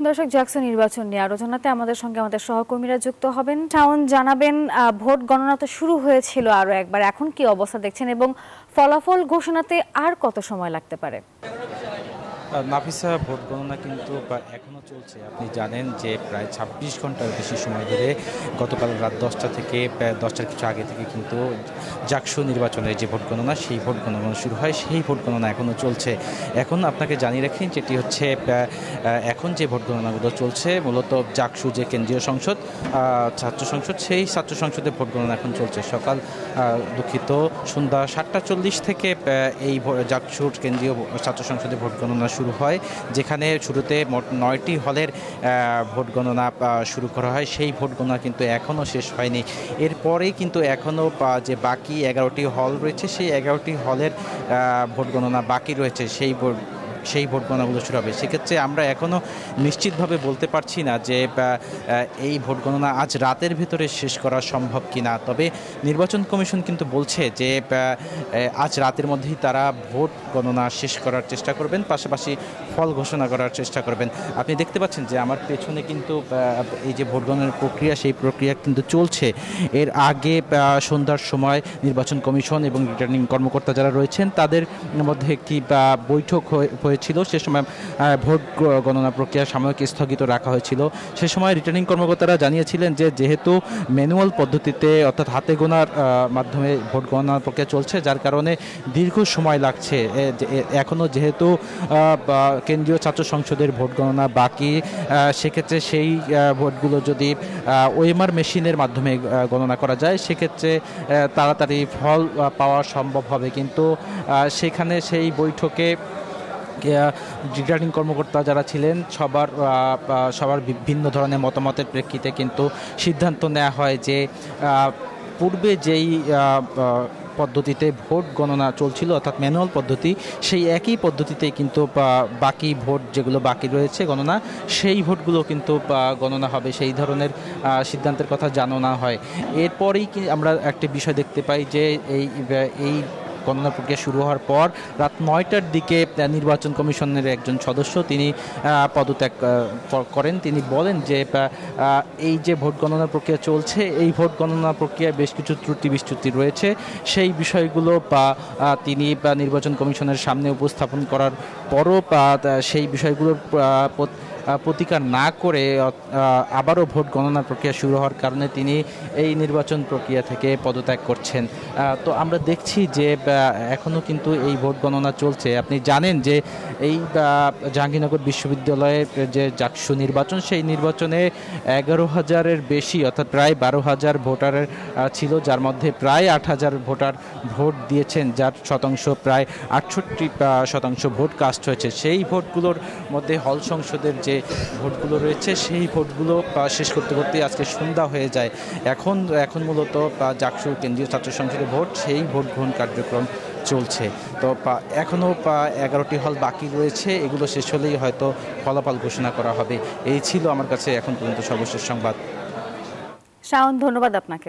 দর্শক, জাকসু নির্বাচন নিয়ে আলোচনাতে আমাদের সঙ্গে আমাদের সহকর্মীরা যুক্ত হবেন। শাওন, জানাবেন ভোট গণনা তো শুরু হয়েছিল আরো একবার, এখন কি অবস্থা দেখছেন এবং ফলাফল ঘোষণাতে আর কত সময় লাগতে পারে? নাফিসা, ভোট গণনা কিন্তু এখনও চলছে। আপনি জানেন যে প্রায় ২৬ ঘন্টার বেশি সময় ধরে গতকাল রাত ১০টা থেকে ১০টার কিছু আগে থেকে কিন্তু জাকসু নির্বাচনের যে ভোট গণনা, সেই ভোট গণনা শুরু হয়। সেই ভোট গণনা এখনও চলছে। এখন আপনাকে জানিয়ে রাখি, যেটি হচ্ছে এখন যে ভোট গণনাগুলো চলছে মূলত জাকসু যে কেন্দ্রীয় সংসদ, ছাত্র সংসদ, সেই ছাত্র সংসদে ভোট গণনা এখন চলছে। সন্ধ্যা ৭টা ৪০ থেকে এই জাকসুর কেন্দ্রীয় ছাত্র সংসদে ভোট গণনা শুরু হয়, যেখানে শুরুতে মোট ৯টি হলের ভোট গণনা শুরু করা হয়। সেই ভোট গণনা কিন্তু এখনও শেষ হয়নি। এরপরেই কিন্তু এখনও যে বাকি ১১টি হল রয়েছে, সেই ১১টি হলের ভোট গণনা বাকি রয়েছে। সেই ভোট গণনাগুলো শুরু হবে। সেক্ষেত্রে আমরা এখনও নিশ্চিতভাবে বলতে পারছি না যে এই ভোট গণনা আজ রাতের ভেতরে শেষ করা সম্ভব কিনা। তবে নির্বাচন কমিশন কিন্তু বলছে যে আজ রাতের মধ্যেই তারা ভোট গণনা শেষ করার চেষ্টা করবেন, পাশাপাশি ফল ঘোষণা করার চেষ্টা করবেন। আপনি দেখতে পাচ্ছেন যে আমার পেছনে কিন্তু এই যে ভোট গণনার প্রক্রিয়া, সেই প্রক্রিয়া কিন্তু চলছে। এর আগে সন্ধ্যার সময় নির্বাচন কমিশন এবং রিটার্নিং কর্মকর্তা যারা রয়েছেন তাদের মধ্যে একটি বৈঠক হয়েছিল। সে সময় ভোট গণনা প্রক্রিয়া সাময়িক স্থগিত রাখা হয়েছিল। সে সময় রিটার্নিং কর্মকর্তারা জানিয়েছিলেন যে যেহেতু ম্যানুয়াল পদ্ধতিতে অর্থাৎ হাতে গোনার মাধ্যমে ভোট গণনা প্রক্রিয়া চলছে, যার কারণে দীর্ঘ সময় লাগছে। এখনও যেহেতু কেন্দ্রীয় ছাত্র সংসদের ভোট গণনা বাকি, সেক্ষেত্রে সেই ভোটগুলো যদি ওএমআর মেশিনের মাধ্যমে গণনা করা যায়, সেক্ষেত্রে তাড়াতাড়ি ফল পাওয়া সম্ভব হবে। কিন্তু সেখানে সেই বৈঠকে রিটার্নিং কর্মকর্তা যারা ছিলেন সবার বিভিন্ন ধরনের মতামতের প্রেক্ষিতে কিন্তু সিদ্ধান্ত নেওয়া হয় যে পূর্বে যেই পদ্ধতিতে ভোট গণনা চলছিল অর্থাৎ ম্যানুয়াল পদ্ধতি, সেই একই পদ্ধতিতেই কিন্তু বাকি ভোট যেগুলো বাকি রয়েছে গণনা, সেই ভোটগুলো কিন্তু গণনা হবে। সেই ধরনের সিদ্ধান্তের কথা জানানো হয়। এরপরেই আমরা একটা বিষয় দেখতে পাই যে এই গণনা প্রক্রিয়া শুরু হওয়ার পর রাত ৯টার দিকে নির্বাচন কমিশনের একজন সদস্য তিনি পদত্যাগ করেন। তিনি বলেন যে এই যে ভোট গণনা প্রক্রিয়া চলছে, এই ভোট গণনা প্রক্রিয়ায় বেশ কিছু ত্রুটি বিচ্যুতি রয়েছে। সেই বিষয়গুলো তিনি নির্বাচন কমিশনের সামনে উপস্থাপন করার পরও সেই বিষয়গুলোর প্রতিকার না করে আবারও ভোট গণনা প্রক্রিয়া শুরু হওয়ার কারণে তিনি এই নির্বাচন প্রক্রিয়া থেকে পদত্যাগ করছেন। তো আমরা দেখছি যে এখনও কিন্তু এই ভোট গণনা চলছে। আপনি জানেন যে এই জাহাঙ্গীরনগর বিশ্ববিদ্যালয়ের যে জাকসু নির্বাচন, সেই নির্বাচনে ১১,০০০-এর বেশি অর্থাৎ প্রায় ১২,০০০ ভোটারের ছিল, যার মধ্যে প্রায় ৮,০০০ ভোটার ভোট দিয়েছেন, যার শতাংশ প্রায় ৬৮% ভোট কাস্ট হয়েছে। সেই ভোটগুলোর মধ্যে হল সংসদের যে ভোটগুলো রয়েছে, সেই ভোটগুলো শেষ করতে করতে আজকে সন্ধ্যা হয়ে যায়। এখন মূলত জাকসু কেন্দ্রীয় ছাত্র সংসদের ভোট, সেই ভোট গ্রহণ কার্যক্রম চলছে। তো এখনও ১১টি হল বাকি রয়েছে। এগুলো শেষ হলেই হয়তো ফলাফল ঘোষণা করা হবে। এই ছিল আমার কাছে এখন পর্যন্ত সর্বশেষ সংবাদ। শাওন, ধন্যবাদ আপনাকে।